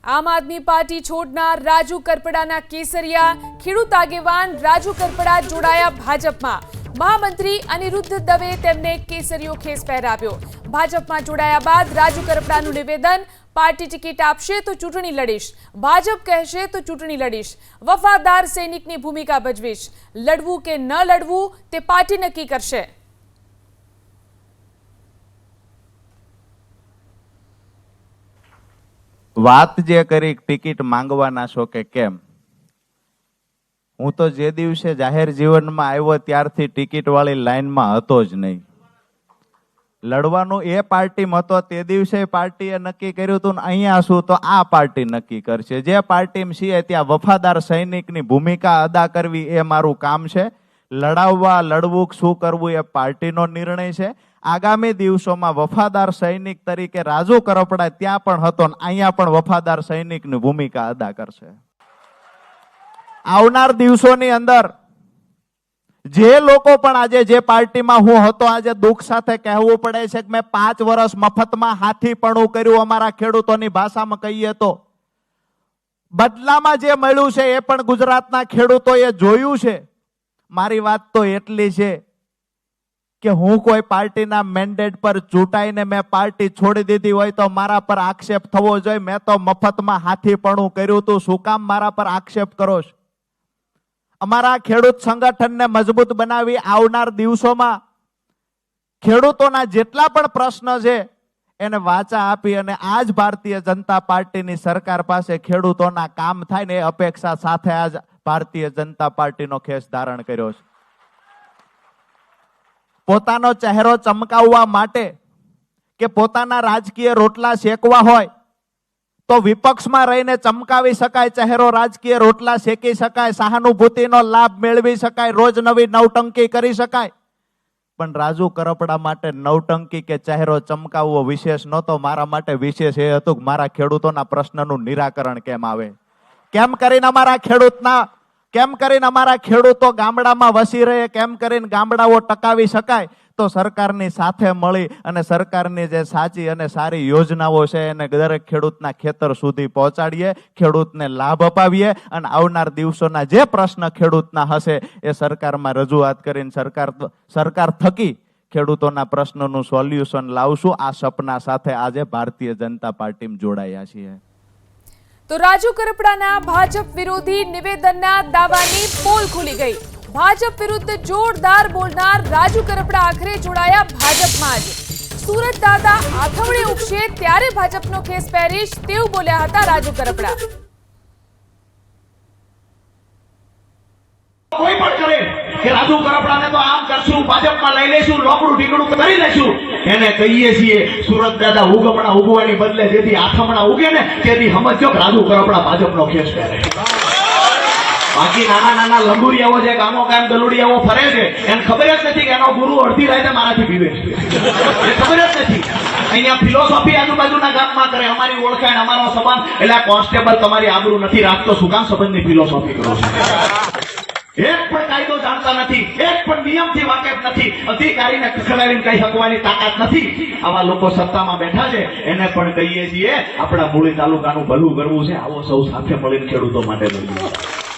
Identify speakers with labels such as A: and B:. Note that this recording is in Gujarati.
A: આમ આદમી પાર્ટી છોડનાર રાજુ કરપડાના કેસરિયા ખેડૂત આગેવાન રાજુ કરપડા જોડાયા ભાજપમાં। મહામંત્રી અનિરુદ્ધ દવે તેમને કેસરીયો ખેસ પહેરાવ્યો। ભાજપમાં જોડાયા બાદ રાજુ કરપડાનું નિવેદન, પાર્ટી ટિકિટ આપશે તો ચૂંટણી લડીશ, ભાજપ કહેશે તો ચૂંટણી લડીશ, વફાદાર સૈનિકની ભૂમિકા ભજવીશ, લડવું કે ન લડવું તે પાર્ટી નક્કી કરશે।
B: વાત જે કરી ટિકિટ માંગવાના છો કે કેમ, હું તો જે દિવસે જાહેર જીવનમાં આવ્યો ત્યારથી ટિકિટ વાળી લાઈનમાં હતો જ નહીં। લડવાનું એ પાર્ટીમાં હતો, તે દિવસે પાર્ટીએ નક્કી કર્યું હતું ને અહીંયા શું તો આ પાર્ટી નક્કી કરશે। જે પાર્ટીમાં છીએ ત્યાં વફાદાર સૈનિકની ભૂમિકા અદા કરવી એ મારું કામ છે। લડાવવા લડવું શું કરવું એ પાર્ટીનો નિર્ણય છે। આગામી દિવસોમાં વફાદાર સૈનિક તરીકે રાજુ કરપડા ત્યાં પણ હતો ને અહીંયા પણ વફાદાર સૈનિકની ભૂમિકા અદા કરશે। આવનાર દિવસોની અંદર જે લોકો પણ આજે જે પાર્ટીમાં હું હતો, આજે દુઃખ સાથે કહેવું પડે છે કે મેં 5 વર્ષ મફતમાં હાથીપણું કર્યું, અમારા ખેડૂતોની ભાષામાં કહીએ તો બદલામાં જે મળ્યું છે એ પણ ગુજરાતના ખેડૂતોએ જોયું છે। મારી વાત તો એટલી છે કે હું કોઈ પાર્ટીના મેન્ડેટ પર ચૂંટાઈને મેં પાર્ટી છોડી દીધી હોય તો મારા પર આક્ષેપ થવો જોઈએ। મેં તો મફતમાં હાથીપણું કર્યું હતું, શું કામ મારા પર આક્ષેપ કરો છો? અમારા ખેડૂત સંગઠનને મજબૂત બનાવી આવનાર દિવસોમાં ખેડૂતોના જેટલા પણ પ્રશ્ન છે એને વાચા આપી અને આજ ભારતીય જનતા પાર્ટીની સરકાર પાસે ખેડૂતોના કામ થાય ને એ અપેક્ષા સાથે આજ ભારતીય જનતા પાર્ટીનો ખેસ ધારણ કર્યો છે। પોતાનો ચહેરો ચમકાવવા માટે કે પોતાના રાજકીય રોટલા શેકવા હોય તો વિપક્ષમાં રહીને ચમકાવી શકાય, ચહેરો રાજકીય રોટલા શેકી શકાય, સહાનુભૂતિનો લાભ મેળવી શકાય, રોજ નવી નવટંકી કરી શકાય। પણ રાજુ કરપડા માટે નવટંકી કે ચહેરો ચમકાવવો વિશેષ નહોતો, મારા માટે વિશેષ એ હતું કે મારા ખેડૂતોના પ્રશ્નનું નિરાકરણ કેમ આવે, કેમ કરીને અમારા ખેડૂતો ગામડામાં વસી રહે, કેમ કરીને ગામડાઓ ટકાવી શકાય। તો સરકારની સાથે મળી અને સરકારની જે સાચી અને સારી યોજનાઓ છે એને દરેક ખેડૂતના ખેતર સુધી પહોંચાડીએ, ખેડૂતને લાભ અપાવીએ અને આવનાર દિવસોના જે પ્રશ્ન ખેડૂતના હશે એ સરકારમાં રજૂઆત કરીને સરકાર થકી ખેડૂતોના પ્રશ્નોનું સોલ્યુશન લાવશું। આ સપના સાથે આજે ભારતીય જનતા પાર્ટીમાં જોડાયા છીએ।
A: તો રાજુ કરપડાના ભાજપ વિરોધી નિવેદનના દાવાની પોલ ખુલી ગઈ। ભાજપ વિરુદ્ધ જોરદાર બોલનાર રાજુ કરપડા આખરે જોડાયા ભાજપમાં જ। સુરત દાદા આથવડે ઉગશે ત્યારે ભાજપનો ખેસ પહેરીશ તેવું બોલ્યા હતા રાજુ કરપડા।
C: કોઈ પણ કરે કે રાજુ કરપડાને તો આમ કરશું, ભાજપમાં લઈ લેશું, લોકડું ઢીકડું કરી લેશું, એને કહીએ છીએ સુરત દાદા ઉગમણા ઉગવાની બદલે જેથી આથમણા ઉગે ને તેથી સમજો કે રાજુ કરપડા ભાજપનો ખેસ પહેરે। બાકી નાના નાના લંબુરિયાઓ જે ગામો ગામ ગલુડિયાઓ ફરે છે એને ખબર જ નથી કે એનો ગુરુ અડધી રાતે મારાથી પીવે છે, એ ખબર જ નથી। અહીંયા ફિલોસોફી આજુબાજુના ગામમાં કરે, અમારી ઓળખાણ, અમારો સંબંધ, એટલે કોન્સ્ટેબલ તમારી આબરૂ નથી રાખતો, શું કામ સંબંધની ફિલોસોફી કરો છો? એક પણ કાયદો જાણતા નથી, એક પણ નિયમથી વાકેફ નથી, અધિકારીને ખખડાવીને કઈ શકવાની તાકાત નથી। આવા લોકો સત્તામાં બેઠા છે, એને પણ કહીએ છીએ આપણા મૂળી તાલુકાનું ભલું કરવું છે, આવો સૌ સાથે મળીને ખેડૂતો માટે લડવું।